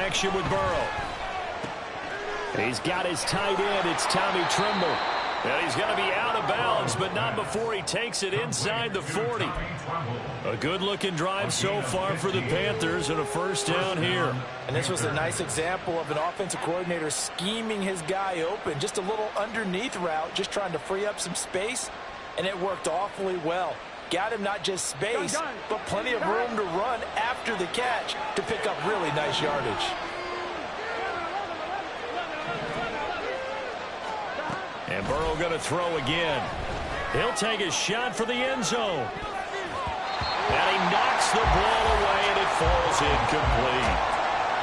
connection with Burrow. He's got his tight end. It's Tommy Tremble. And he's going to be out of bounds, but not before he takes it inside the 40. A good-looking drive so far for the Panthers and a first down here. And this was a nice example of an offensive coordinator scheming his guy open. Just a little underneath route, just trying to free up some space, and it worked awfully well. Got him not just space, but plenty of room to run after the catch to pick up really nice yardage. And Burrow going to throw again. He'll take a shot for the end zone. And he knocks the ball away, and it falls incomplete.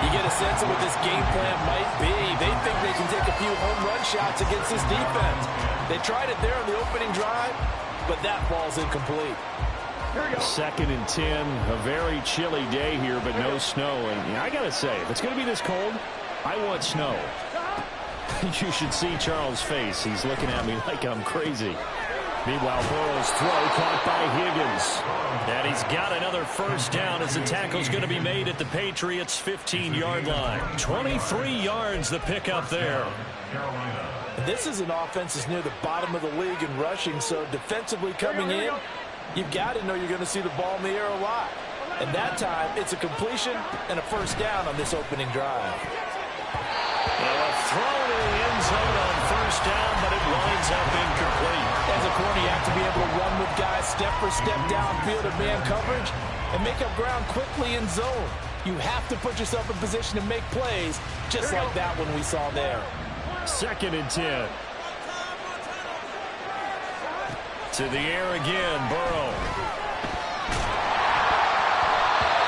You get a sense of what this game plan might be. They think they can take a few home run shots against this defense. They tried it there on the opening drive, but that ball's incomplete. 2nd and 10, a very chilly day here, but no snow. And I got to say, if it's going to be this cold, I want snow. You should see Charles' face. He's looking at me like I'm crazy. Meanwhile, Burrow's throw caught by Higgins. And he's got another first down as the tackle's going to be made at the Patriots' 15-yard line. 23 yards the pickup there. This is an offense that's near the bottom of the league in rushing, so defensively coming in, you've got to know you're going to see the ball in the air a lot. And that time, it's a completion and a first down on this opening drive. A throw to the end zone on first down, but it winds up incomplete. As a corner, you have to be able to run with guys step for step downfield of man coverage and make up ground quickly in zone. You have to put yourself in position to make plays, just like that one we saw there. 2nd and 10. To the air again, Burrow.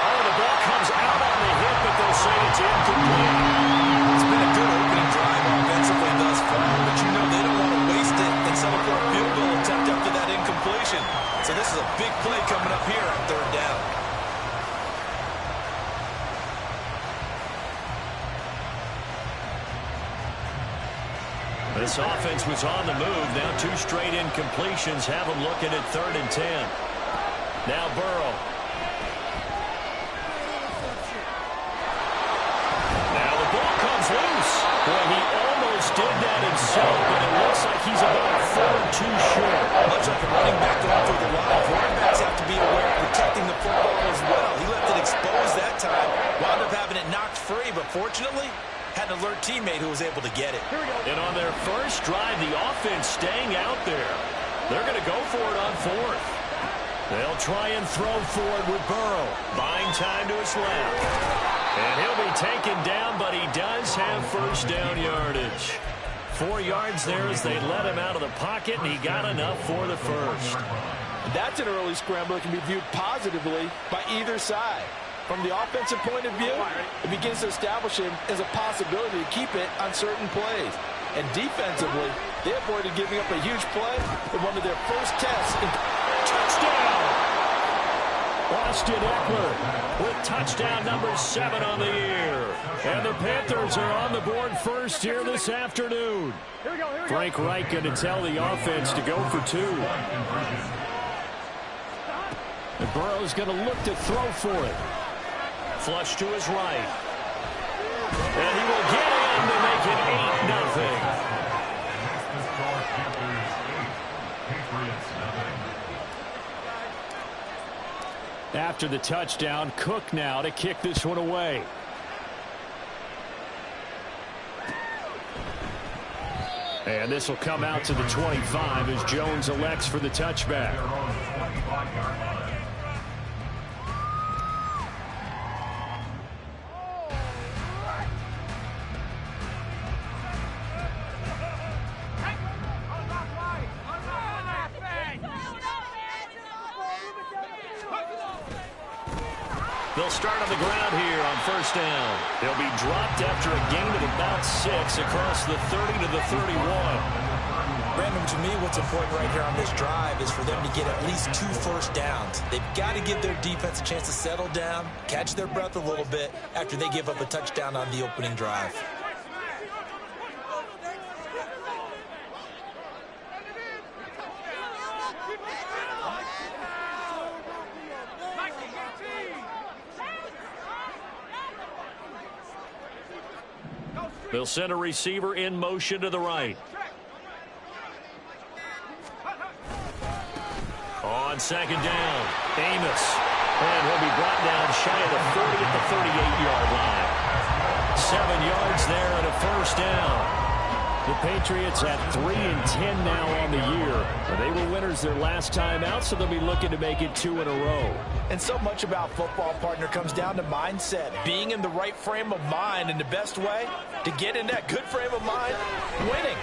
Oh, the ball comes out on the hit, but they'll say it's incomplete. It's been a good opening drive offensively thus far, but you know they don't want to waste it and settle for a field goal attempt after that incompletion. So this is a big play coming up here on 3rd down. This offense was on the move. Now 2 straight incompletions have them looking at 3rd and 10. Now Burrow. Now the ball comes loose. Boy, he almost did that himself, but it looks like he's about a foot too short. Much like a running back going through the line, running backs have to be aware of protecting the football as well. He left it exposed that time, wound up having it knocked free, but fortunately, had an alert teammate who was able to get it. And on their first drive, the offense staying out there. They're going to go for it on 4th. They'll try and throw for it with Burrow. Buying time to his left. And he'll be taken down, but he does have first down yardage. 4 yards there as they let him out of the pocket, and he got enough for the first. That's an early scramble that can be viewed positively by either side. From the offensive point of view, it begins to establish him as a possibility to keep it on certain plays. And defensively, they avoided giving up a huge play in one of their first tests. Touchdown! Austin Eckler with touchdown number 7 on the year. And the Panthers are on the board first here this afternoon. Frank Reich going to tell the offense to go for 2. And Burrow's going to look to throw for it. Flush to his right. And he will get in to make it 8-0. After the touchdown, Cook now to kick this one away. And this will come out to the 25 as Jones elects for the touchback. They'll start on the ground here on first down. They'll be dropped after a gain of about 6 across the 30 to the 31. Brandon, to me, what's important right here on this drive is for them to get at least 2 first downs. They've got to give their defense a chance to settle down, catch their breath a little bit after they give up a touchdown on the opening drive. They'll send a receiver in motion to the right. On second down, Amos. And he'll be brought down shy of the 40 at the 38-yard line. 7 yards there and a first down. The Patriots have 3-10 now on the year. They were winners their last time out, so they'll be looking to make it 2 in a row. And so much about football, partner, comes down to mindset. Being in the right frame of mind, and the best way to get in that good frame of mind, winning.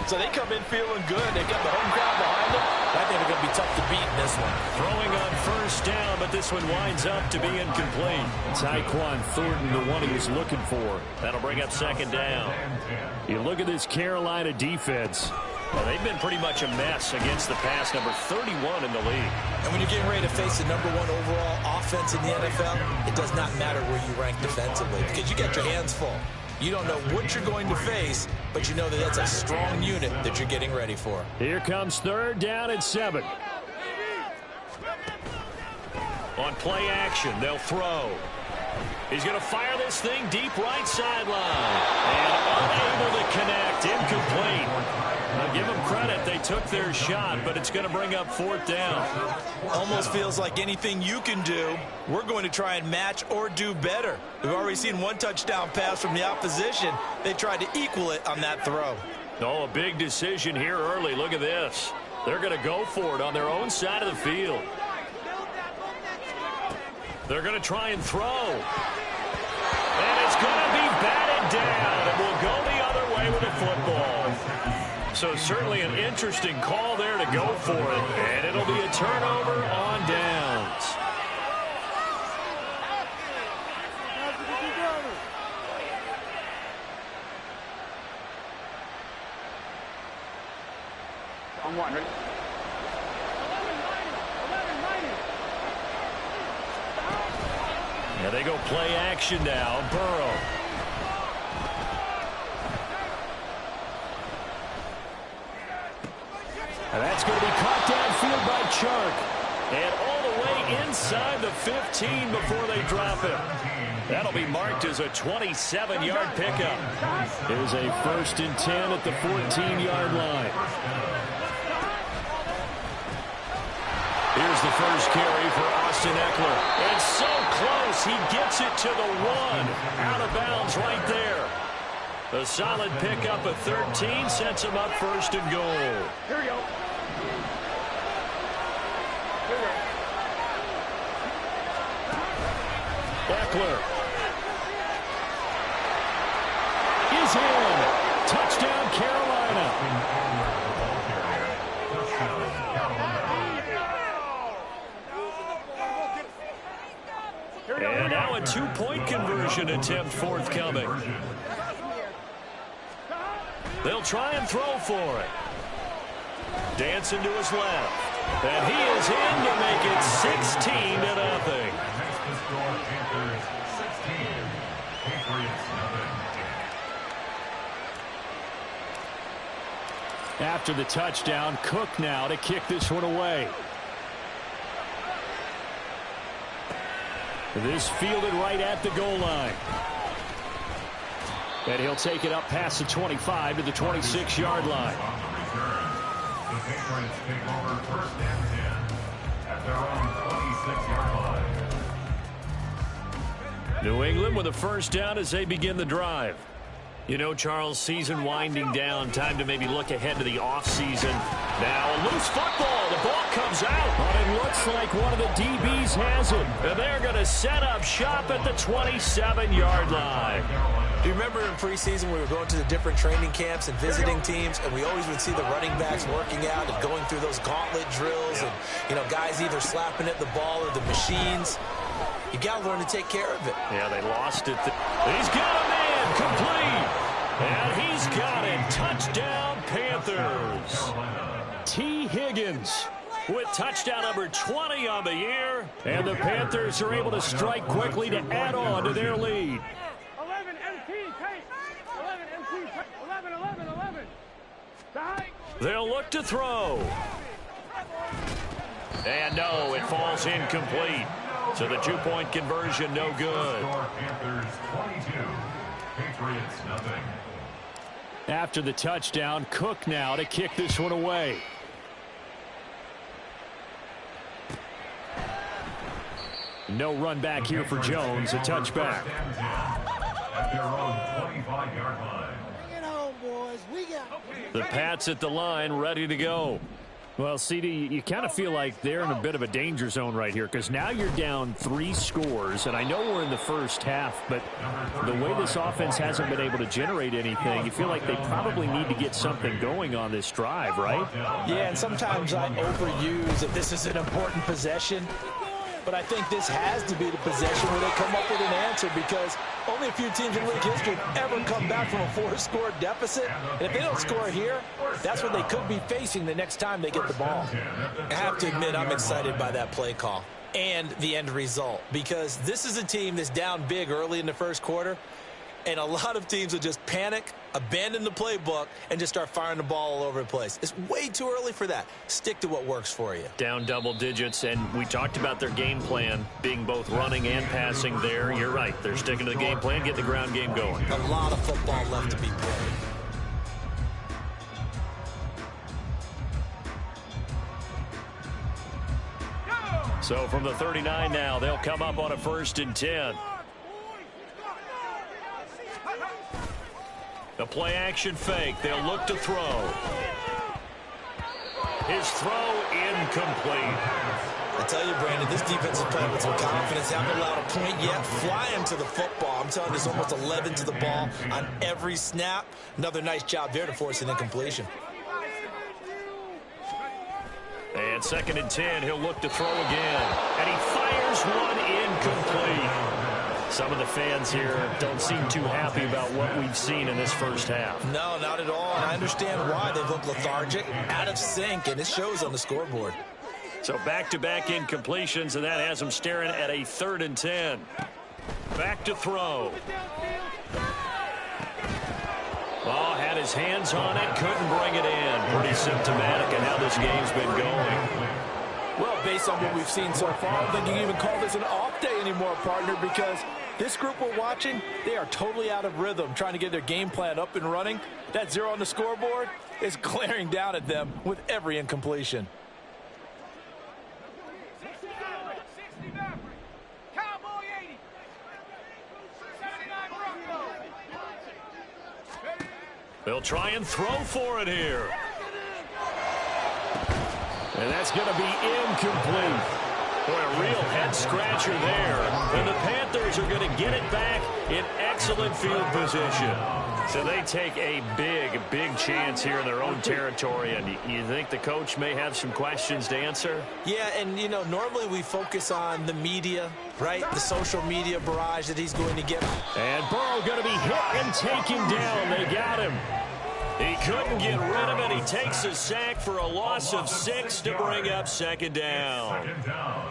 So they come in feeling good. They've got the home crowd behind them. I think they're going to be tough to beat in this one. Throwing on first down, but this one winds up to be incomplete. Tyquan Thornton, the one he was looking for. That'll bring up second down. You look at this Carolina defense. Well, they've been pretty much a mess against the pass, number 31 in the league. And when you're getting ready to face the number 1 overall offense in the NFL, it does not matter where you rank defensively because you got your hands full. You don't know what you're going to face, but you know that that's a strong unit that you're getting ready for. Here comes third down and 7. On play action, they'll throw. He's going to fire this thing deep right sideline. And unable to connect, incomplete. I'll give them credit. They took their shot, but it's going to bring up fourth down. Almost feels like anything you can do, we're going to try and match or do better. We've already seen 1 touchdown pass from the opposition. They tried to equal it on that throw. Oh, a big decision here early. Look at this. They're going to go for it on their own side of the field. They're going to try and throw. And it's going to be batted down. It will go the other way with the football. So certainly an interesting call there to go for it. And it'll be a turnover on downs. On one, ready? Yeah, they go play action now. Burrow. And that's going to be caught downfield by Chark. And all the way inside the 15 before they drop him. That'll be marked as a 27-yard pickup. Here's a 1st and 10 at the 14-yard line. Here's the first carry for Austin Eckler. And so close, he gets it to the 1. Out of bounds right there. A solid pickup at 13 sets him up 1st and goal. Here we go. Eckler is in. Touchdown, Carolina. And now a 2-point conversion attempt forthcoming. They'll try and throw for it. Dancing to his left. And he is in to make it 16-0. After the touchdown, Cook now to kick this one away. This fielded right at the goal line. And he'll take it up past the 25 to the 26-yard line. The Patriots take over 1st and 10 at their own 26-yard line. New England with a first down as they begin the drive. You know, Charles, season winding down. Time to maybe look ahead to the offseason. Now a loose football. The ball comes out. But it looks like one of the DBs has it. And they're going to set up shop at the 27-yard line. Do you remember in preseason we were going to the different training camps and visiting teams, and we always would see the running backs working out and going through those gauntlet drills and, you know, guys either slapping at the ball or the machines. You got to learn to take care of it. Yeah, they lost it. He's got a man complete. And he's got it. Touchdown, Panthers. T. Higgins with touchdown number 20 on the year. And the Panthers are able to strike quickly to add on to their lead. 11 MT, take. 11 MT, 11. They'll look to throw. And no, it falls incomplete. So the 2-point conversion no good. Panthers 22, Patriots nothing. After the touchdown, Cook now to kick this one away. No run back here for Jones, a touchback. At their own 25-yard line. Bring it home, boys. We got it. The Pats at the line, ready to go. Well, CD, you kind of feel like they're in a bit of a danger zone right here because now you're down 3 scores, and I know we're in the first half, but the way this offense hasn't been able to generate anything, you feel like they probably need to get something going on this drive, right? Yeah, and sometimes I overuse that this is an important possession, but I think this has to be the possession where they come up with an answer because only a few teams in league history have ever come back from a 4-score deficit. And if they don't score here, that's what they could be facing the next time they get the ball. I have to admit, I'm excited by that play call and the end result because this is a team that's down big early in the first quarter, and a lot of teams will just panic, abandon the playbook, and just start firing the ball all over the place. It's way too early for that. Stick to what works for you. Down double digits, and we talked about their game plan being both running and passing there. You're right. They're sticking to the game plan, get the ground game going. A lot of football left to be played. So from the 39 now, they'll come up on a 1st and 10. The play action fake. They'll look to throw. His throw incomplete. I tell you, Brandon, this defense is playing with some confidence. Haven't allowed a point yet. Flying to the football. I'm telling you, there's almost 11 to the ball on every snap. Another nice job there to force an incompletion. And 2nd and 10, he'll look to throw again. And he fires one incomplete. Some of the fans here don't seem too happy about what we've seen in this first half. No, not at all. And I understand why. They've looked lethargic, out of sync, and it shows on the scoreboard. So back-to-back incompletions, and that has them staring at a 3rd and 10. Back to throw. Oh, had his hands on it, couldn't bring it in. Pretty symptomatic of how this game's been going. Well, based on what we've seen so far, I don't think you can even call this an off day anymore, partner, because this group we're watching, they are totally out of rhythm, trying to get their game plan up and running. That 0 on the scoreboard is glaring down at them with every incompletion. They'll try and throw for it here. And that's going to be incomplete. Boy, a real head-scratcher there. And the Panthers are going to get it back in excellent field position. So they take a big chance here in their own territory. And you think the coach may have some questions to answer? Yeah, and, you know, normally we focus on the media, right? The social media barrage that he's going to get. And Burrow going to be hit and taken down. They got him. He couldn't get rid of it. He takes a sack for a loss of 6 to bring up 2nd down.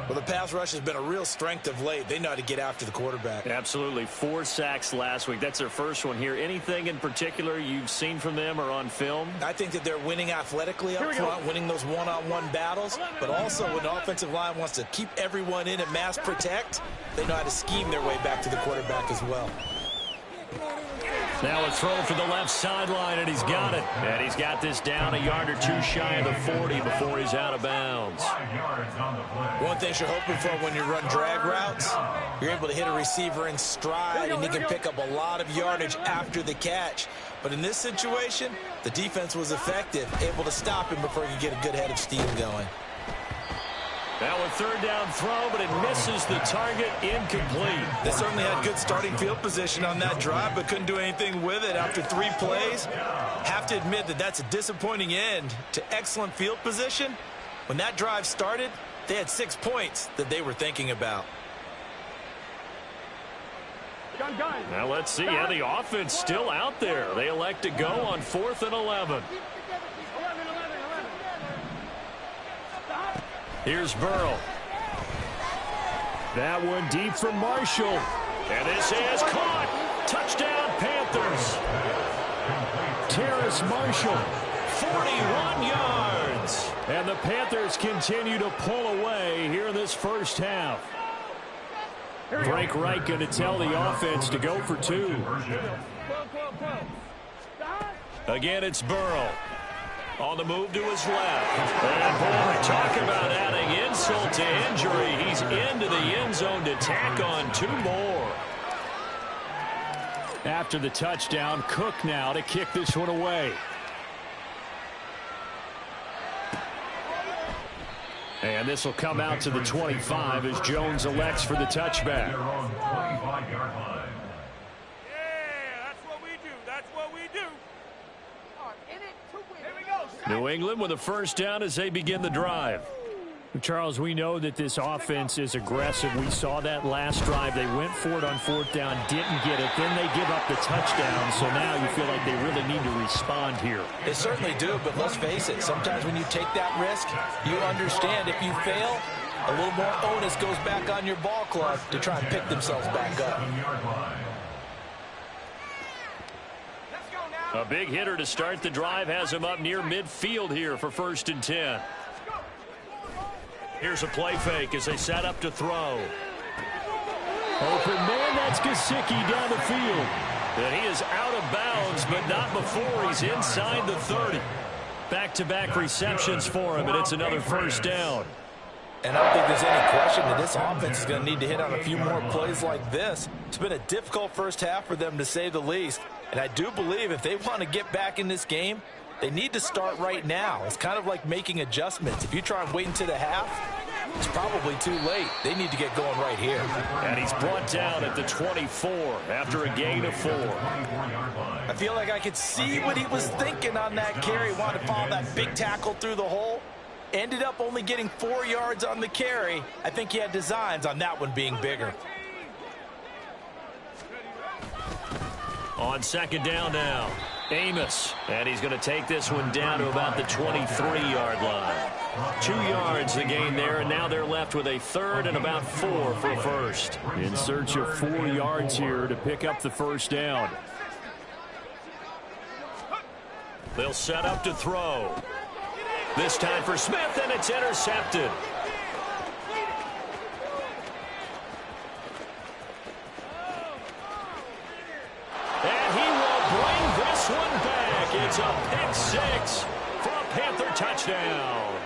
Well, the pass rush has been a real strength of late. They know how to get after the quarterback. Absolutely. 4 sacks last week. That's their first one here. Anything in particular you've seen from them or on film? I think that they're winning athletically up front, winning those one-on-one battles, but also when the offensive line wants to keep everyone in and mass protect, they know how to scheme their way back to the quarterback as well. Now a throw for the left sideline, and he's got it. And he's got this down a yard or two shy of the 40 before he's out of bounds. 5 yards on the play. One thing you're hoping for when you run drag routes, you're able to hit a receiver in stride, and he can pick up a lot of yardage after the catch. But in this situation, the defense was effective, able to stop him before he could get a good head of steam going. Now a 3rd down throw, but it misses the target, incomplete. They certainly had good starting field position on that drive, but couldn't do anything with it after 3 plays. Have to admit that that's a disappointing end to excellent field position. When that drive started, they had 6 points that they were thinking about. Now let's see how the offense still out there. They elect to go on 4th and 11. Here's Burrow. That one deep for Marshall. And this is caught. Touchdown, Panthers. Terrace Marshall, 41 yards. And the Panthers continue to pull away here in this first half. Frank Reich going to tell the offense to go for 2. Again, it's Burrow. On the move to his left. And boy, talk about adding insult to injury. He's into the end zone to tack on 2 more. After the touchdown, Cook now to kick this one away. And this will come out to the 25 as Jones elects for the touchback. New England with a first down as they begin the drive. Charles, we know that this offense is aggressive. We saw that last drive. They went for it on 4th down, didn't get it. Then they give up the touchdown. So now you feel like they really need to respond here. They certainly do, but let's face it. Sometimes when you take that risk, you understand if you fail, a little more onus goes back on your ball club to try and pick themselves back up. A big hitter to start the drive has him up near midfield here for 1st and 10. Here's a play fake as they set up to throw. Open man, that's Gesicki down the field. And he is out of bounds, but not before he's inside the 30. Back-to-back receptions for him, and it's another first down. And I don't think there's any question that this offense is going to need to hit on a few more plays like this. It's been a difficult first half for them, to say the least. And I do believe if they want to get back in this game, they need to start right now. It's kind of like making adjustments. If you try and wait until the half, it's probably too late. They need to get going right here. And he's brought down at the 24 after a gain of 4. I feel like I could see what he was thinking on that carry. Wanted to follow that big tackle through the hole. Ended up only getting 4 yards on the carry. I think he had designs on that one being bigger. On 2nd down now, Amos. And he's going to take this one down to about the 23-yard line. 2 yards the gain there, and now they're left with a 3rd and about 4 for 1st. In search of 4 yards here to pick up the first down. They'll set up to throw. This time for Smith, and it's intercepted. And he will bring this one back. It's a pick 6 for a Panther touchdown.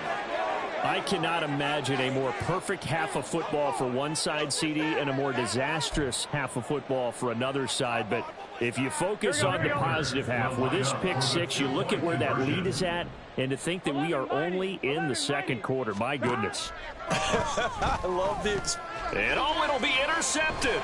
I cannot imagine a more perfect half of football for one side, CD, and a more disastrous half of football for another side. But if you focus on the positive half, with this pick 6, you look at where that lead is at, and to think that we are only in the 2nd quarter. My goodness. I love the... And it'll be intercepted.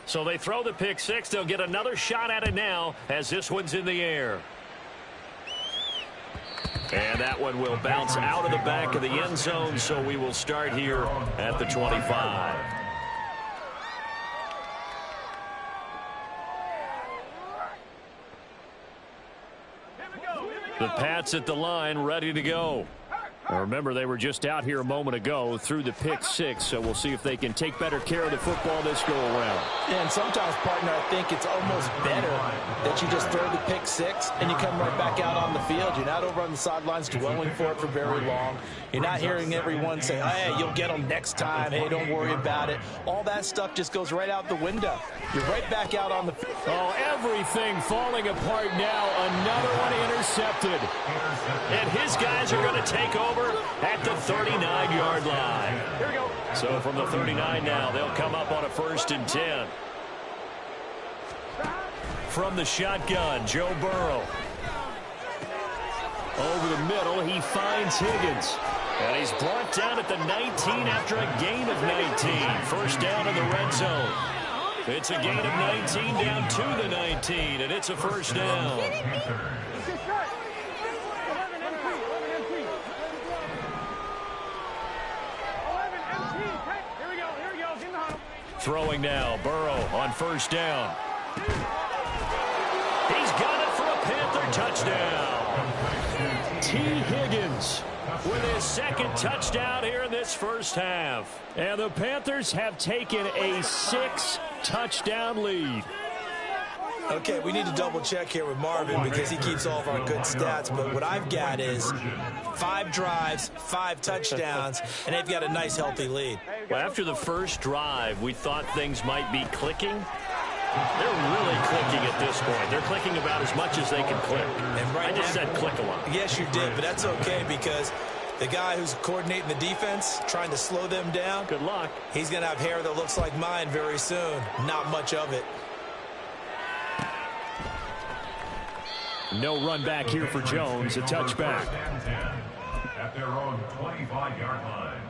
So they throw the pick 6. They'll get another shot at it now as this one's in the air. And that one will bounce out of the back of the end zone, so we will start here at the 25. The Pats at the line, ready to go. Now remember, they were just out here a moment ago through the pick 6, so we'll see if they can take better care of the football this go around. And sometimes, partner, I think it's almost better that you just throw the pick 6 and you come right back out on the field. You're not over on the sidelines dwelling for it for very long. You're not hearing everyone say, hey, you'll get them next time. Hey, don't worry about it. All that stuff just goes right out the window. You're right back out on the field. Oh, everything falling apart now. Another one intercepted. And his guys are going to take over at the 39-yard line. Here we go. So from the 39 now, they'll come up on a 1st and 10. From the shotgun, Joe Burrow. Over the middle, he finds Higgins. And he's brought down at the 19 after a gain of 19. First down in the red zone. It's a gain of 19 down to the 19, and it's a first down. Throwing now, Burrow on first down. He's got it for a Panther touchdown. T. Higgins with his second touchdown here in this first half. And the Panthers have taken a 6-touchdown lead. Okay, we need to double check here with Marvin because he keeps all of our good stats. But what I've got is 5 drives, 5 touchdowns, and they've got a nice, healthy lead. Well, after the first drive, we thought things might be clicking. They're really clicking at this point. They're clicking about as much as they can click. And right I just said click a lot. Yes, you did, but that's okay because the guy who's coordinating the defense, trying to slow them down, good luck. He's going to have hair that looks like mine very soon. Not much of it. No run back here for Jones. A touchback. At their own 25-yard line.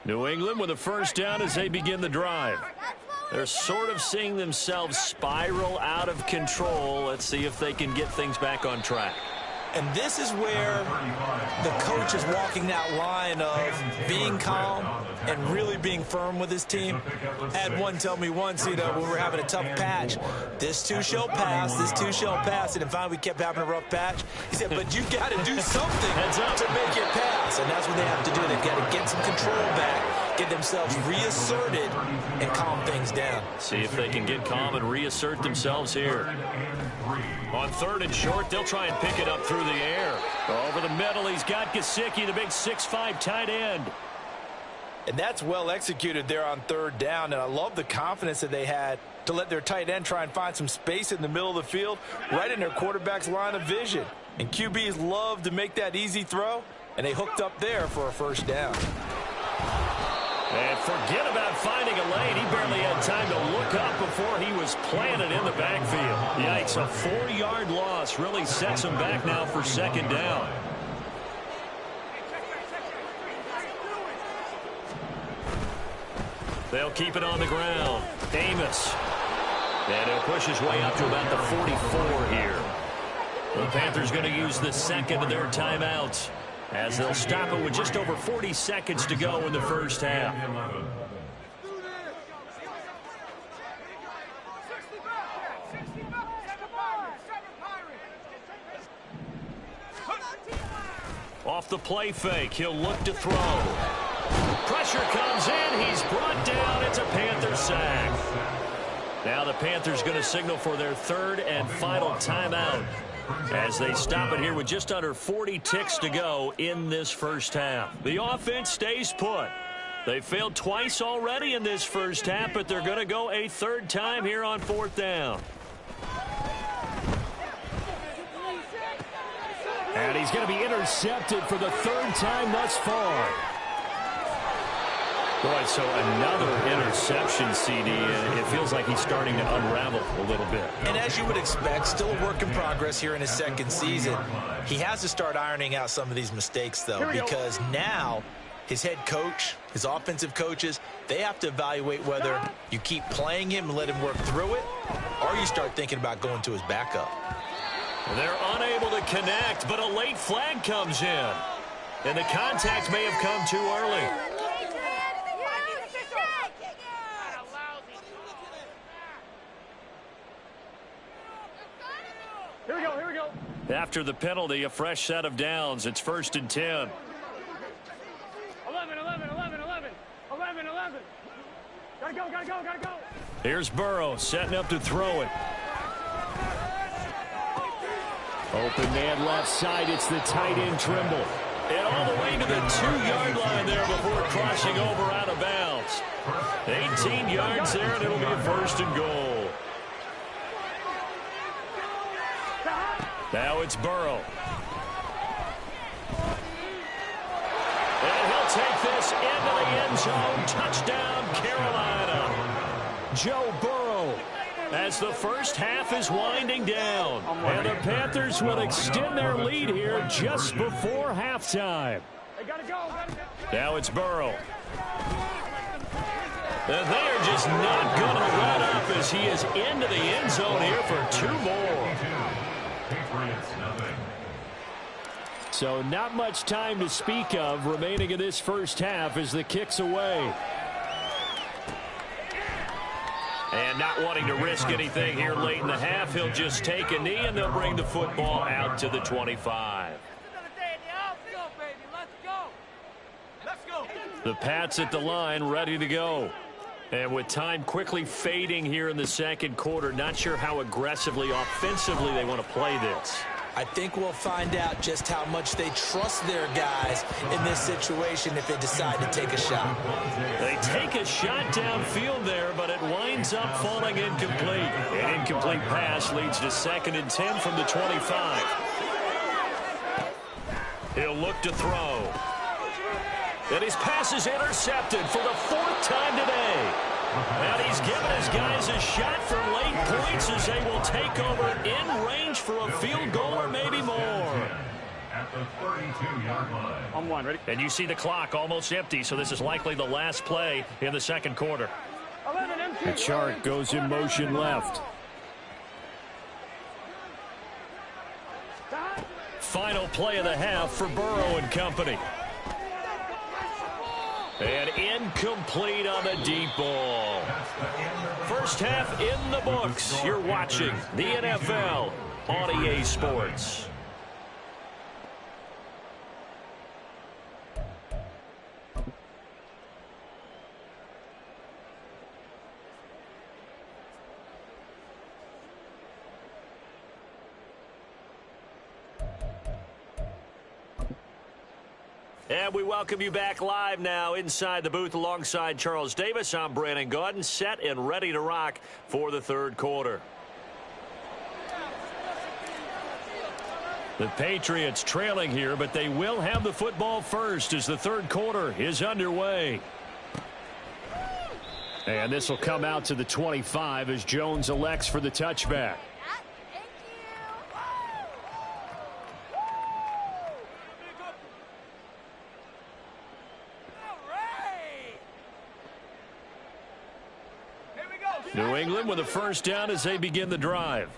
New England with a first down as they begin the drive. They're sort of seeing themselves spiral out of control. Let's see if they can get things back on track. And this is where the coach is walking that line of being calm and really being firm with his team. I had one tell me once, when we were having a tough patch, this too shall pass, this too shall pass. And then finally we kept having a rough patch. He said, but you got to do something to make it pass. And that's what they have to do. They've got to get some control back, get themselves reasserted, and calm things down. See if they can get calm and reassert themselves here. On 3rd and short, they'll try and pick it up through the air. Over the middle, he's got Gesicki, the big 6'5" tight end. And that's well executed there on 3rd down. And I love the confidence that they had to let their tight end try and find some space in the middle of the field, right in their quarterback's line of vision. And QBs love to make that easy throw, and they hooked up there for a first down. And forget about finding a lane. He barely had time to look up before he was planted in the backfield. Yikes, a 4-yard loss really sets him back now for 2nd down. They'll keep it on the ground. Amos. And he'll push his way up to about the 44 here. The Panthers going to use the second of their timeouts, as they'll stop it with just over 40 seconds to go in the first half. Off the play fake, he'll look to throw. Pressure comes in, he's brought down. It's a Panther sack. Now the Panthers going to signal for their 3rd and final timeout, as they stop it here with just under 40 ticks to go in this first half. The offense stays put. They failed twice already in this first half, but they're going to go a 3rd time here on 4th down. And he's going to be intercepted for the 3rd time thus far. Boy, so another interception, CD, and it feels like he's starting to unravel a little bit. And as you would expect, still a work in progress here in his 2nd season. He has to start ironing out some of these mistakes, though, because now his head coach, his offensive coaches, they have to evaluate whether you keep playing him and let him work through it, or you start thinking about going to his backup. They're unable to connect, but a late flag comes in. And the contact may have come too early. Here we go. After the penalty, a fresh set of downs. It's 1st and 10. 11. Gotta go. Here's Burrow setting up to throw it. Open man left side. It's the tight end Trimble. And all the way to the 2-yard line there before crossing over out of bounds. 18 yards there, and it'll be a 1st and goal. Now it's Burrow. And he'll take this into the end zone. Touchdown, Carolina. Joe Burrow, as the first half is winding down. And the Panthers will extend their lead here just before halftime. Now it's Burrow. And they're just not going to let up as he is into the end zone here for 2 more. So not much time to speak of remaining in this first half as the kick's away. And not wanting to risk anything here late in the half, he'll just take a knee and they'll bring the football out to the 25. The Pats at the line, ready to go. And with time quickly fading here in the second quarter, not sure how aggressively, offensively they want to play this. I think we'll find out just how much they trust their guys in this situation if they decide to take a shot. They take a shot downfield there, but it winds up falling incomplete. An incomplete pass leads to 2nd and 10 from the 25. He'll look to throw. And his pass is intercepted for the 4th time today. And he's given his guys a shot for late points as they will take over in range for a field goal or maybe more. At the 32-yard line. On one, ready? And you see the clock almost empty, so this is likely the last play in the second quarter. 11 empty. The chart goes in motion left. Final play of the half for Burrow and company. And incomplete on the deep ball. First half in the books. You're watching the NFL on EA Sports. And we welcome you back live now inside the booth alongside Charles Davis. I'm Brandon Gaudin, set and ready to rock for the third quarter. The Patriots trailing here, but they will have the football first as the third quarter is underway. And this will come out to the 25 as Jones elects for the touchback. New England with a first down as they begin the drive.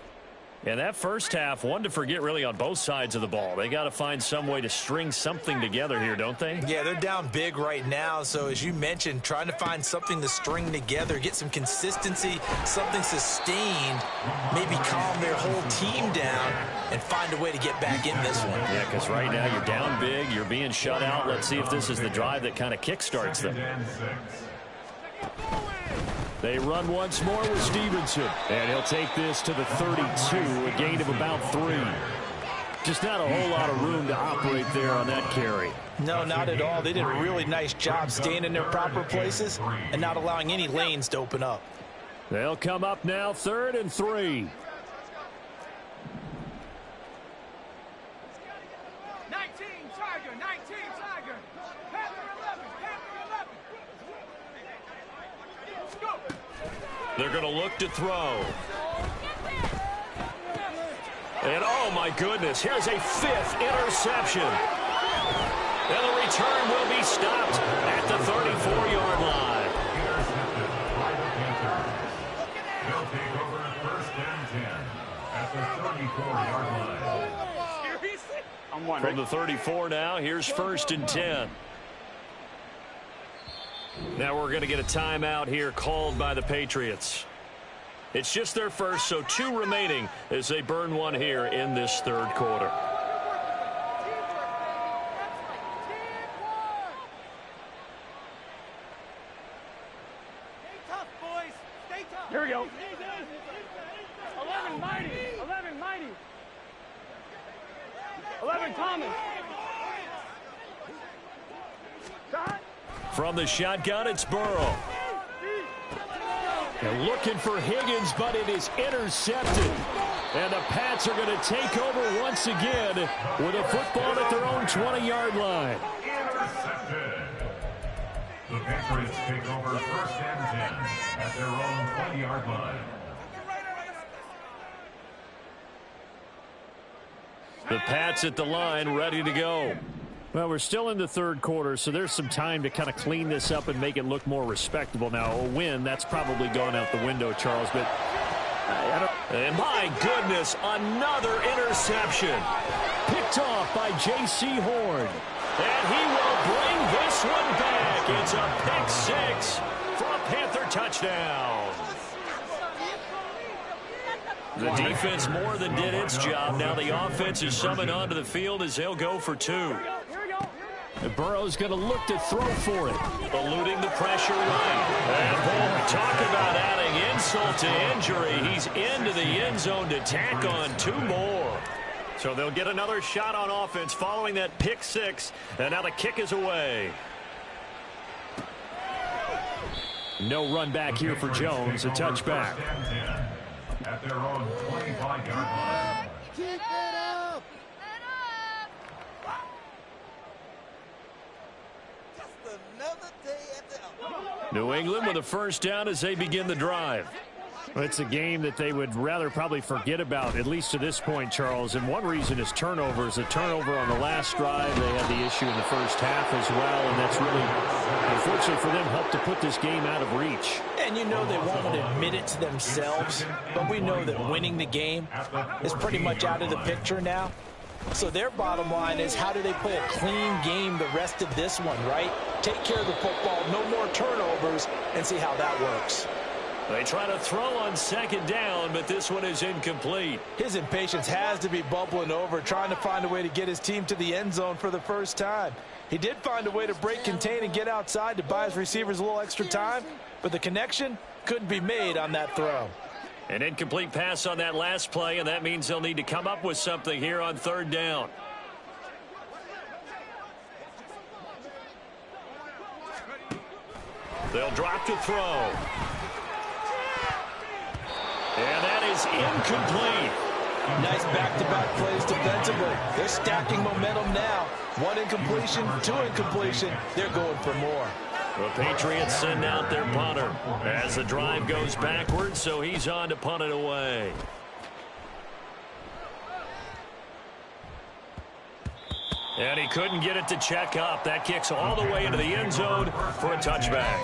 And that first half, one to forget really on both sides of the ball. They got to find some way to string something together here, don't they? Yeah, they're down big right now. So as you mentioned, trying to find something to string together, get some consistency, something sustained, maybe calm their whole team down and find a way to get back in this one. Yeah, because right now you're down big, you're being shut out. Let's see if this is the drive that kind of kickstarts them. They run once more with Stevenson. And he'll take this to the 32, a gain of about 3. Just not a whole lot of room to operate there on that carry. No, not at all. They did a really nice job staying in their proper places and not allowing any lanes to open up. They'll come up now, 3rd and 3. 19, Tiger, 19, Tiger. Panther 11, Panther 11. Let's go. They're going to look to throw. And oh my goodness, here's a 5th interception. And the return will be stopped at the 34-yard line. Intercepted by the Panthers. They'll take over at 1st and 10 at the 34-yard line. On one, From the 34 now, here's 1st and 10. Now we're going to get a timeout here called by the Patriots. It's just their first, so 2 remaining as they burn one here in this third quarter. Stay tough, boys. Stay tough. Here we go. 11, Mighty. 11, Mighty. 11, Thomas. Shot. From the shotgun, it's Burrow. They're looking for Higgins, but it is intercepted. And the Pats are going to take over once again with a football at their own 20-yard line. Intercepted. The Patriots take over 1st and 10 at their own 20-yard line. The Pats at the line, ready to go. Well, we're still in the third quarter, so there's some time to kind of clean this up and make it look more respectable. Now, a win, that's probably gone out the window, Charles, but I don't... And my goodness, another interception. Picked off by J.C. Horn. And he will bring this one back. It's a pick 6 for a Panther touchdown. The defense more than did its job. Now the offense is summoned onto the field as they'll go for 2. Burrow's going to look to throw for it. Eluding the pressure right. And boy, talk about adding insult to injury. He's into the end zone to tack on 2 more. So they'll get another shot on offense following that pick 6. And now the kick is away. No run back here for Jones. A touchback. At their own 25-yard line. Keep it up. Just another day at the New England with a first down as they begin the drive. Well, it's a game that they would rather probably forget about, at least to this point, Charles. And one reason is turnovers. A turnover on the last drive. They had the issue in the first half as well, and that's really, unfortunately for them, helped to put this game out of reach. And you know they won't admit it to themselves, but we know that winning the game is pretty much out of the picture now. So their bottom line is, how do they play a clean game the rest of this one, right? Take care of the football, no more turnovers, and see how that works. They try to throw on second down, but this one is incomplete. His impatience has to be bubbling over, trying to find a way to get his team to the end zone for the first time. He did find a way to break, contain, and get outside to buy his receivers a little extra time, but the connection couldn't be made on that throw. An incomplete pass on that last play, and that means they'll need to come up with something here on third down. They'll drop to throw. And that is incomplete. Nice back-to-back plays defensively. They're stacking momentum now. 1 incompletion, 2 incompletion. They're going for more. The Patriots send out their punter as the drive goes backwards, so he's on to punt it away. And he couldn't get it to check up. That kicks all the way into the end zone for a touchback.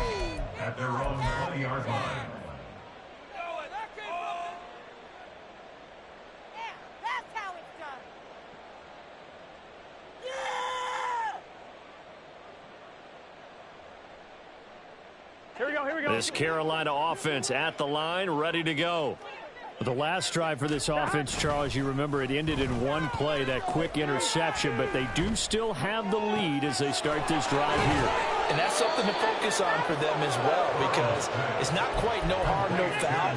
At their own 20-yard line. This Carolina offense at the line, ready to go. The last drive for this offense, Charles, you remember it ended in 1 play, that quick interception, but they do still have the lead as they start this drive here. And that's something to focus on for them as well, because it's not quite no harm, no foul.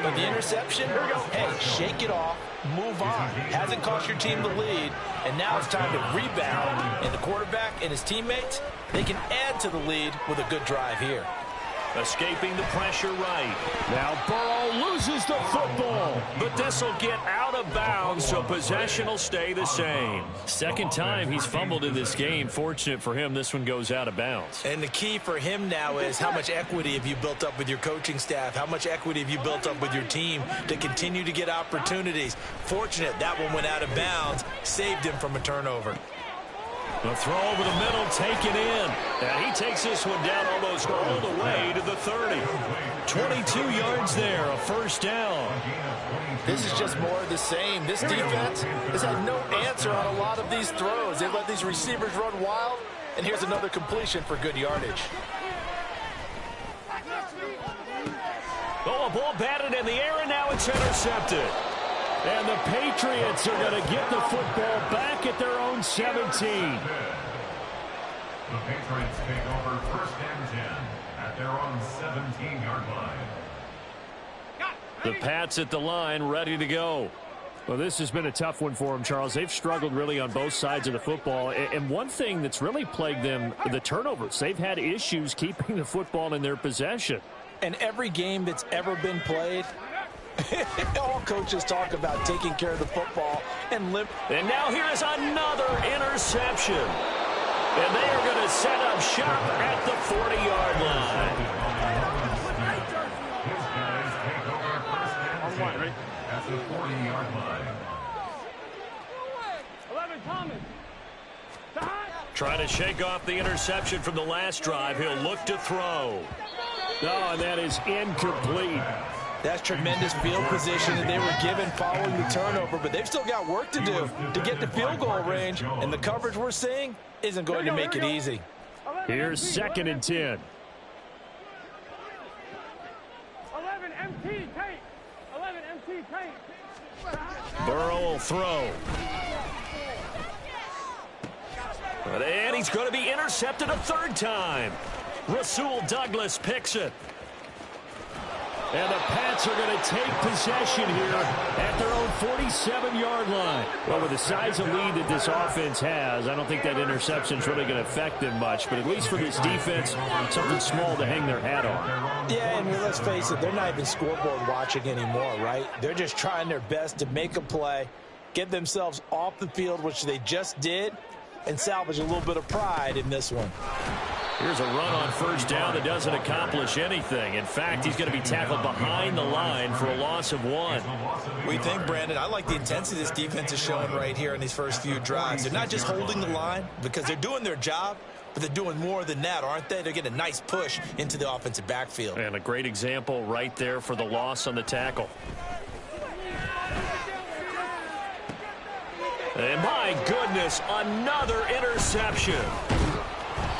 But the interception, hey, shake it off, move on. Hasn't cost your team the lead, and now it's time to rebound. And the quarterback and his teammates, they can add to the lead with a good drive here. Escaping the pressure right. Now Burrow loses the football. But this will get out of bounds, so possession will stay the same. Second time he's fumbled in this game. Fortunate for him, this one goes out of bounds. And the key for him now is, how much equity have you built up with your coaching staff? How much equity have you built up with your team to continue to get opportunities? Fortunate that one went out of bounds, saved him from a turnover. The throw over the middle, taken in. And he takes this one down almost all the way to the 30. 22 yards there, a first down. This is just more of the same. This defense has had no answer on a lot of these throws. They let these receivers run wild, and here's another completion for good yardage. Oh, a ball batted in the air, and now it's intercepted. And the Patriots are going to get the football back at their own 17. The Patriots take over first and 10 at their own 17-yard line. The Pats at the line, ready to go. Well, this has been a tough one for them, Charles. They've struggled really on both sides of the football. And one thing that's really plagued them, the turnovers. They've had issues keeping the football in their possession. And every game that's ever been played, all coaches talk about taking care of the football and live. And now here is another interception. And they are going to set up shop at the 40-yard line. His guys take over first and 10 at the 40-yard line. 11, Thomas. Trying to shake off the interception from the last drive. He'll look to throw. Oh, and that is incomplete. That's tremendous field position that they were given following the turnover, but they've still got work to do to get to field goal range, and the coverage we're seeing isn't going to make it easy. Here's second and 10. 11 MT tape. 11 MT tape. Burrow will throw. And he's going to be intercepted a third time. Rasul Douglas picks it. And the Pats are going to take possession here at their own 47-yard line. Well, with the size of lead that this offense has, I don't think that interception is really going to affect them much. But at least for this defense, something small to hang their hat on. Yeah, and let's face it, they're not even scoreboard watching anymore, right? They're just trying their best to make a play, get themselves off the field, which they just did, and salvage a little bit of pride in this one. Here's a run on first down that doesn't accomplish anything. In fact, he's going to be tackled behind the line for a loss of 1. We think, Brandon, I like the intensity this defense is showing right here in these first few drives. They're not just holding the line because they're doing their job, but they're doing more than that, aren't they? They're getting a nice push into the offensive backfield. And a great example right there for the loss on the tackle. And my goodness, another interception.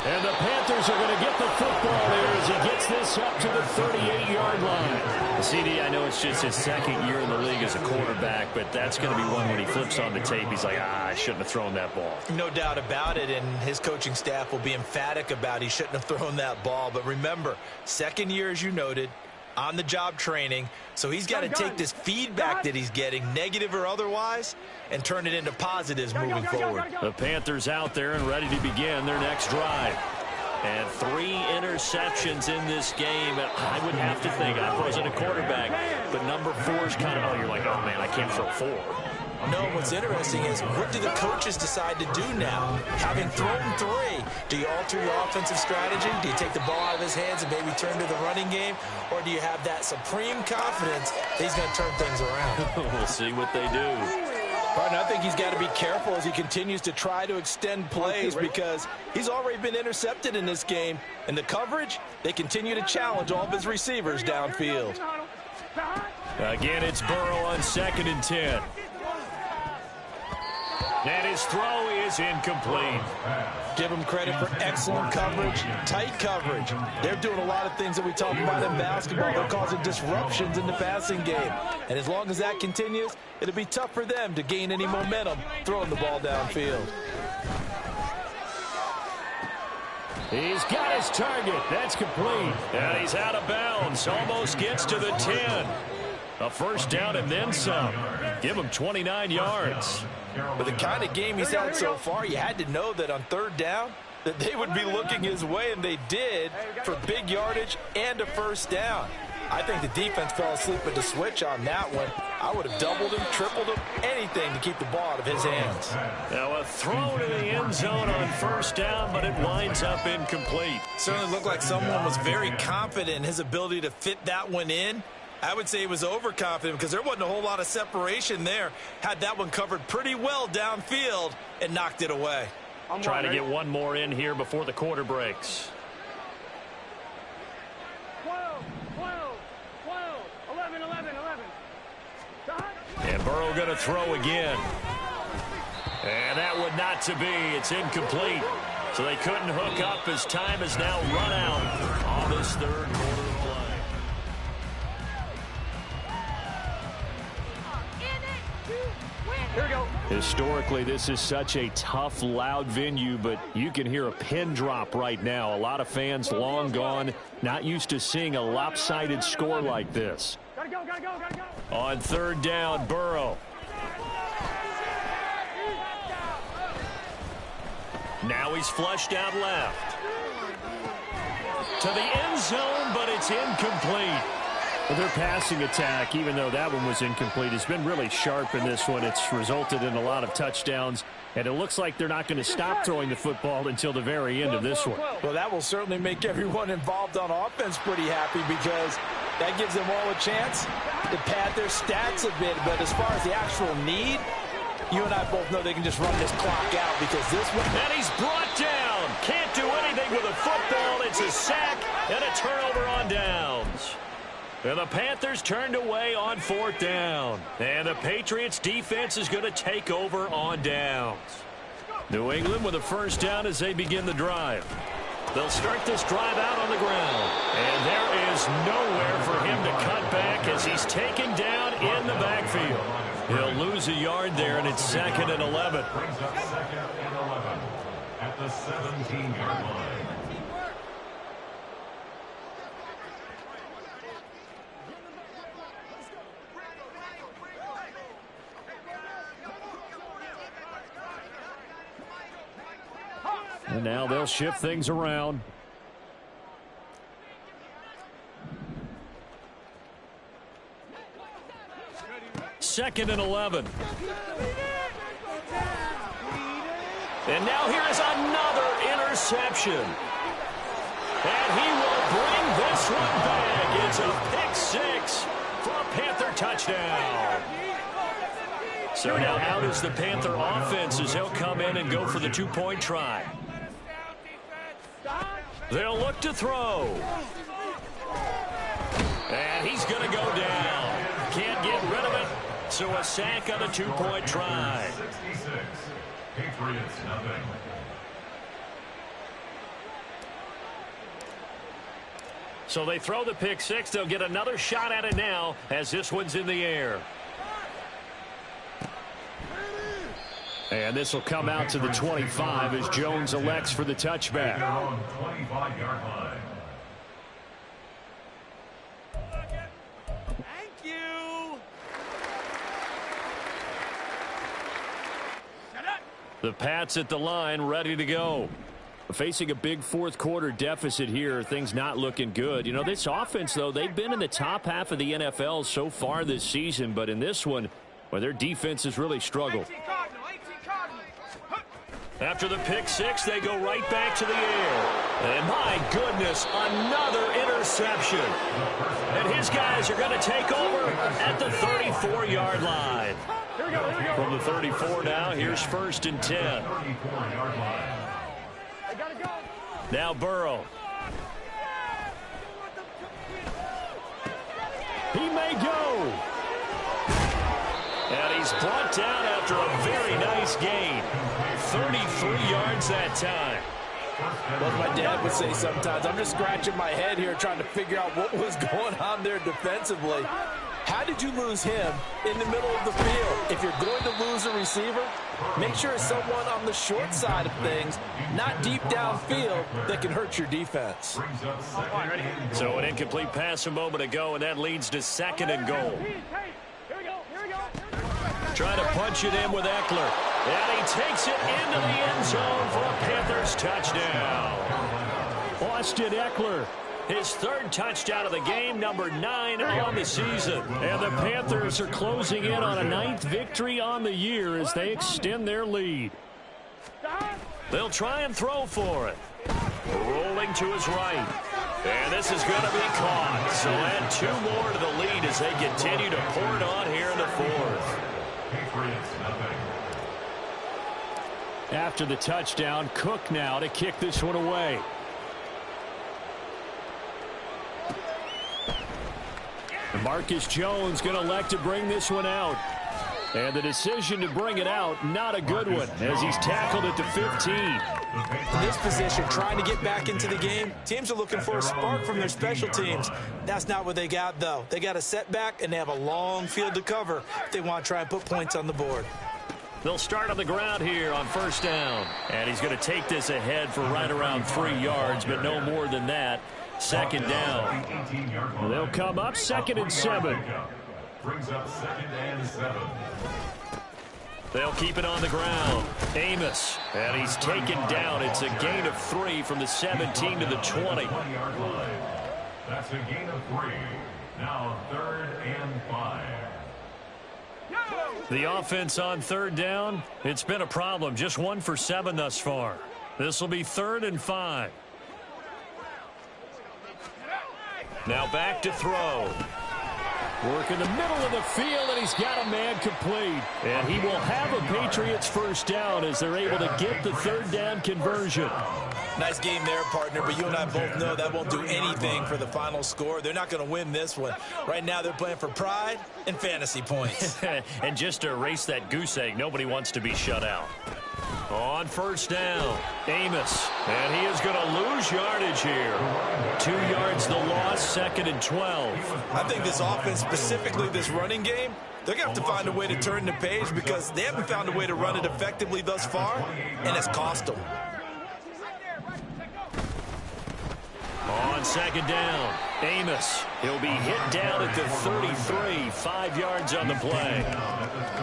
And the Panthers are going to get the football there as he gets this up to the 38-yard line. CD, I know it's just his second year in the league as a quarterback, but that's going to be one when he flips on the tape. He's like, I shouldn't have thrown that ball. No doubt about it, and his coaching staff will be emphatic about he shouldn't have thrown that ball. But remember, second year, as you noted, on-the-job training, so he's got to take this feedback that he's getting, negative or otherwise, and turn it into positives moving forward. The Panthers out there and ready to begin their next drive. And 3 interceptions in this game. I would have to think, I wasn't a quarterback, but number 4 is kind of, you're like, oh, man, I can't throw 4. No, what's interesting is what do the coaches decide to do now? Having thrown 3, do you alter your offensive strategy? Do you take the ball out of his hands and maybe turn to the running game? Or do you have that supreme confidence that he's going to turn things around? We'll see what they do. Pardon, I think he's got to be careful as he continues to try to extend plays because he's already been intercepted in this game. And the coverage, they continue to challenge all of his receivers downfield. Again, it's Burrow on 2nd and 10. And his throw is incomplete. Give him credit for excellent coverage, tight coverage. They're doing a lot of things that we talk about in basketball. They're causing disruptions in the passing game. And as long as that continues, it'll be tough for them to gain any momentum throwing the ball downfield. He's got his target. That's complete. And he's out of bounds. Almost gets to the 10. A first down and then some. Give him 29 yards. But the kind of game he's had so far, you had to know that on 3rd down that they would be looking his way, and they did, for big yardage and a first down. I think the defense fell asleep at the switch on that one. I would have doubled him, tripled him, anything to keep the ball out of his hands. Now a throw to the end zone on first down, but it winds up incomplete. Certainly looked like someone was very confident in his ability to fit that one in. I would say he was overconfident because there wasn't a whole lot of separation there. Had that one covered pretty well downfield and knocked it away. Try to get one more in here before the quarter breaks. 12, 11. And Burrow going to throw again. And that would not to be. It's incomplete. So they couldn't hook up as time has now run out on this 3rd quarter of play. Here we go. Historically, this is such a tough, loud venue, but you can hear a pin drop right now. A lot of fans long gone, not used to seeing a lopsided score like this. Gotta go. On 3rd down, Burrow. Now he's flushed out left. To the end zone, but it's incomplete. Well, their passing attack, even though that one was incomplete, has been really sharp in this one. It's resulted in a lot of touchdowns, and it looks like they're not going to stop throwing the football until the very end of this one. Well, that will certainly make everyone involved on offense pretty happy because that gives them all a chance to pad their stats a bit. But as far as the actual need, you and I both know they can just run this clock out because this one... And he's brought down. Can't do anything with a football. It's a sack and a turnover on downs. And the Panthers turned away on 4th down. And the Patriots defense is going to take over on downs. New England with a first down as they begin the drive. They'll start this drive out on the ground. And there is nowhere for him to cut back as he's taken down in the backfield. He'll lose a yard there, and it's 2nd and 11. at the 17-yard line. And now they'll shift things around. Second and 11. And now here is another interception. And he will bring this one back. It's a pick six for a Panther touchdown. So now how does the Panther offense as they'll come in and go for the two-point try? They'll look to throw. And he's going to go down. Can't get rid of it. So a sack on the two-point try. 66. Patriots nothing. So they throw the pick six. They'll get another shot at it now as this one's in the air. And this will come out to the 25 as Jones elects for the touchback. Their own 25-yard line. Thank you. The Pats at the line, ready to go. Facing a big fourth quarter deficit here, things not looking good. You know, this offense, though, they've been in the top half of the NFL so far this season, but in this one, well, their defense has really struggled. After the pick six, they go right back to the air. And my goodness, another interception. And his guys are going to take over at the 34-yard line. From the 34 now, here's first and 10. Now Burrow. He may go. And he's brought down after a very nice gain. 33 yards that time. Well, my dad would say sometimes, I'm just scratching my head here trying to figure out what was going on there defensively. How did you lose him in the middle of the field? If you're going to lose a receiver, make sure it's someone on the short side of things, not deep downfield, that can hurt your defense. So an incomplete pass a moment ago, and that leads to second and goal. Trying to punch it in with Eckler. And he takes it into the end zone for a Panthers touchdown. Austin Eckler, his third touchdown of the game, number 9 on the season. And the Panthers are closing in on a 9th victory on the year as they extend their lead. They'll try and throw for it. Rolling to his right. And this is going to be caught. So add 2 more to the lead as they continue to pour it on here in the fourth. Patriots nothing. After the touchdown, Cook now to kick this one away. Marcus Jones going to elect to bring this one out. And the decision to bring it out, not a good one, as he's tackled at the 15. In this position, trying to get back into the game, teams are looking for a spark from their special teams. That's not what they got, though. They got a setback, and they have a long field to cover if they want to try and put points on the board. They'll start on the ground here on first down. And he's going to take this ahead for right around 3 yards, but no more than that. Second down. They'll come up second and 7. Brings up second and 7. They'll keep it on the ground. Amos, and he's taken down. It's a gain of 3 from the 17 to the 20. 20-yard line. That's a gain of 3. Now third and 5. The offense on third down, it's been a problem. Just 1 for 7 thus far. This will be third and 5. Now back to throw. Work in the middle of the field, and he's got a man complete. And he will have a Patriots first down as they're able to get the third down conversion. Nice game there, partner, but you and I both know that won't do anything for the final score. They're not going to win this one. Right now they're playing for pride and fantasy points. And just to erase that goose egg, nobody wants to be shut out. On first down, Amos, and he is going to lose yardage here. 2 yards the loss, second and 12. I think this offense, specifically this running game, they're going to have to find a way to turn the page because they haven't found a way to run it effectively thus far, and it's cost them. on second down. Amos, he'll be hit down at the 33, 5 yards on the play.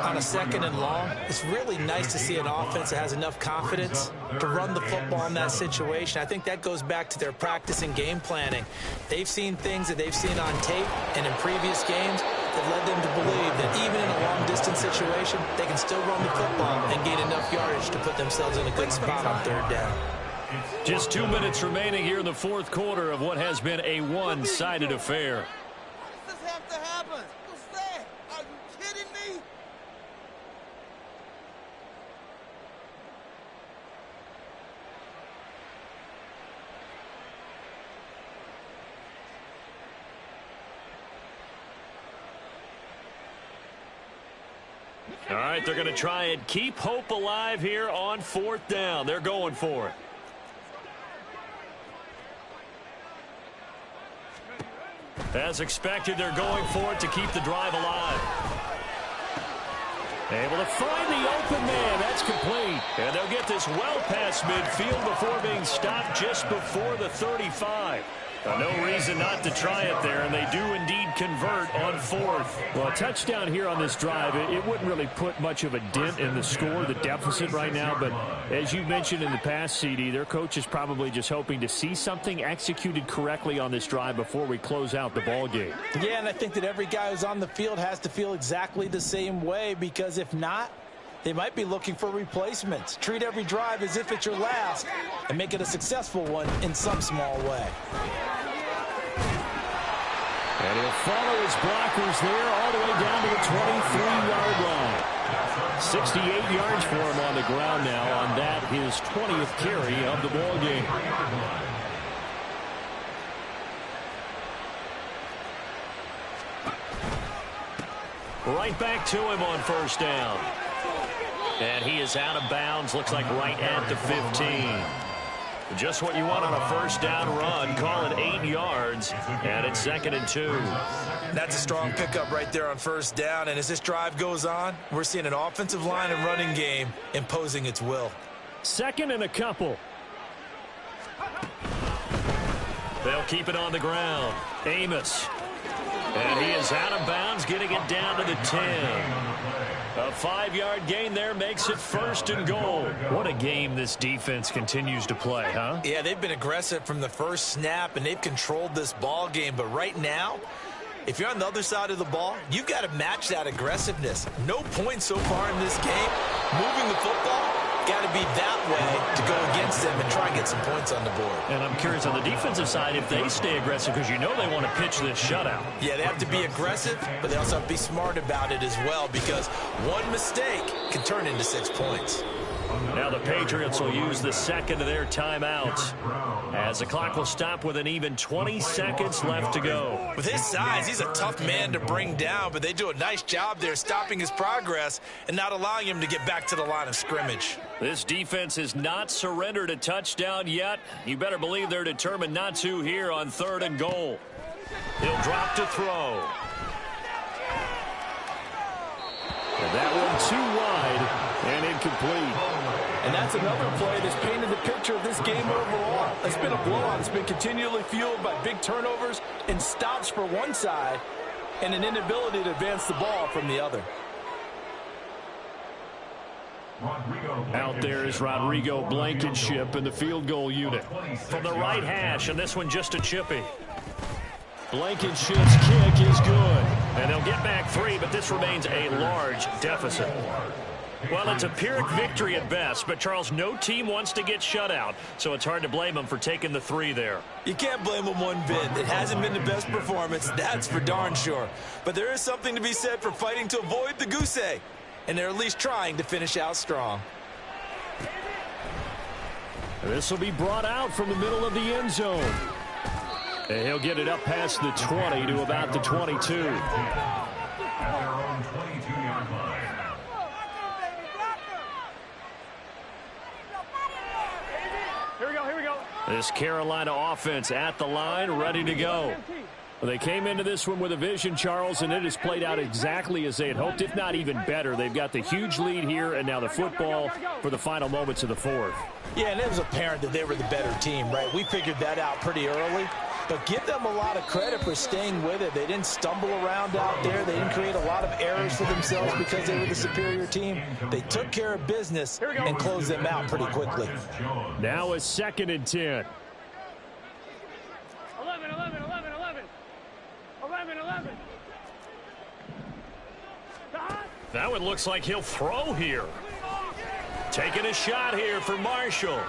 On a second and long, it's really nice to see an offense that has enough confidence to run the football in that situation. I think that goes back to their practice and game planning. They've seen things that they've seen on tape and in previous games that led them to believe that even in a long-distance situation, they can still run the football and gain enough yardage to put themselves in a good spot on third down. Just 2 minutes remaining here in the fourth quarter of what has been a one-sided affair. Does this have to happen? What's that? Are you kidding me? All right, they're going to try and keep hope alive here on fourth down. They're going for it. As expected, they're going for it to keep the drive alive. Able to find the open man. That's complete. And they'll get this well past midfield before being stopped just before the 35. No reason not to try it there, and they do indeed convert on fourth. Well, a touchdown here on this drive, it wouldn't really put much of a dent in the score, the deficit right now. But as you mentioned in the past, CD, their coach is probably just hoping to see something executed correctly on this drive before we close out the ball game. Yeah, and I think that every guy who's on the field has to feel exactly the same way, because if not, they might be looking for replacements. Treat every drive as if it's your last and make it a successful one in some small way. And he'll follow his blockers there all the way down to the 23-yard line. 68 yards for him on the ground now on that, his 20th carry of the ball game. Right back to him on first down. And he is out of bounds, looks like right at the 15. Just what you want on a first down run. Call it 8 yards, and it's 2nd and 2. That's a strong pickup right there on first down, and as this drive goes on, we're seeing an offensive line and running game imposing its will. 2nd and a couple. They'll keep it on the ground. Amos. And he is out of bounds, getting it down to the 10. A 5-yard gain there makes it 1st and goal. What a game this defense continues to play, huh? Yeah, they've been aggressive from the first snap, and they've controlled this ball game. But right now, if you're on the other side of the ball, you've got to match that aggressiveness. No points so far in this game. Moving the football, got to be that way to go against them and try and get some points on the board. And I'm curious on the defensive side if they stay aggressive, because you know they want to pitch this shutout. Yeah, they have to be aggressive, but they also have to be smart about it as well, because one mistake can turn into 6 points. Now the Patriots will use the second of their timeouts as the clock will stop with an even 20 seconds left to go. With his size, he's a tough man to bring down, but they do a nice job there stopping his progress and not allowing him to get back to the line of scrimmage. This defense has not surrendered a touchdown yet. You better believe they're determined not to here on 3rd and goal. He'll drop to throw. And that one too wide and incomplete. And that's another play that's painted the picture of this game overall. It's been a blowout. It's been continually fueled by big turnovers and stops for one side and an inability to advance the ball from the other. Out there is Rodrigo Blankenship in the field goal unit. From the right hash, and this one just a chippy. Blankenship's kick is good. And they'll get back 3, but this remains a large deficit. Well, it's a Pyrrhic victory at best, but, Charles, no team wants to get shut out, so it's hard to blame them for taking the 3 there. You can't blame them one bit. It hasn't been the best performance, that's for darn sure. But there is something to be said for fighting to avoid the goose egg, and they're at least trying to finish out strong. This will be brought out from the middle of the end zone. And he'll get it up past the 20 to about the 22. At their own 22-yard line. Here we go. This Carolina offense at the line, ready to go. Well, they came into this one with a vision, Charles, and it has played out exactly as they had hoped, if not even better. They've got the huge lead here, and now the football for the final moments of the fourth. Yeah, and it was apparent that they were the better team, right? We figured that out pretty early. But give them a lot of credit for staying with it. They didn't stumble around out there. They didn't create a lot of errors for themselves because they were the superior team. They took care of business and closed them out pretty quickly. Now a 2nd and 10. 11, 11, 11, 11. 11, 11. That one looks like he'll throw here. Taking a shot here for Marshall.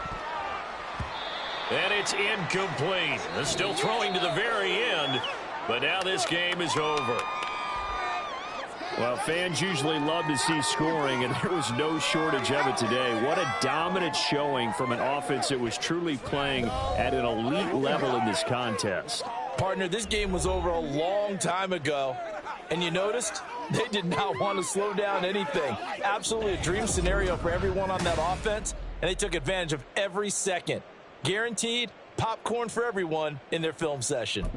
And it's incomplete. They're still throwing to the very end, but now this game is over. Well, fans usually love to see scoring, and there was no shortage of it today. What a dominant showing from an offense that was truly playing at an elite level in this contest. Partner, this game was over a long time ago, and you noticed they did not want to slow down anything. Absolutely a dream scenario for everyone on that offense, and they took advantage of every second. Guaranteed popcorn for everyone in their film session.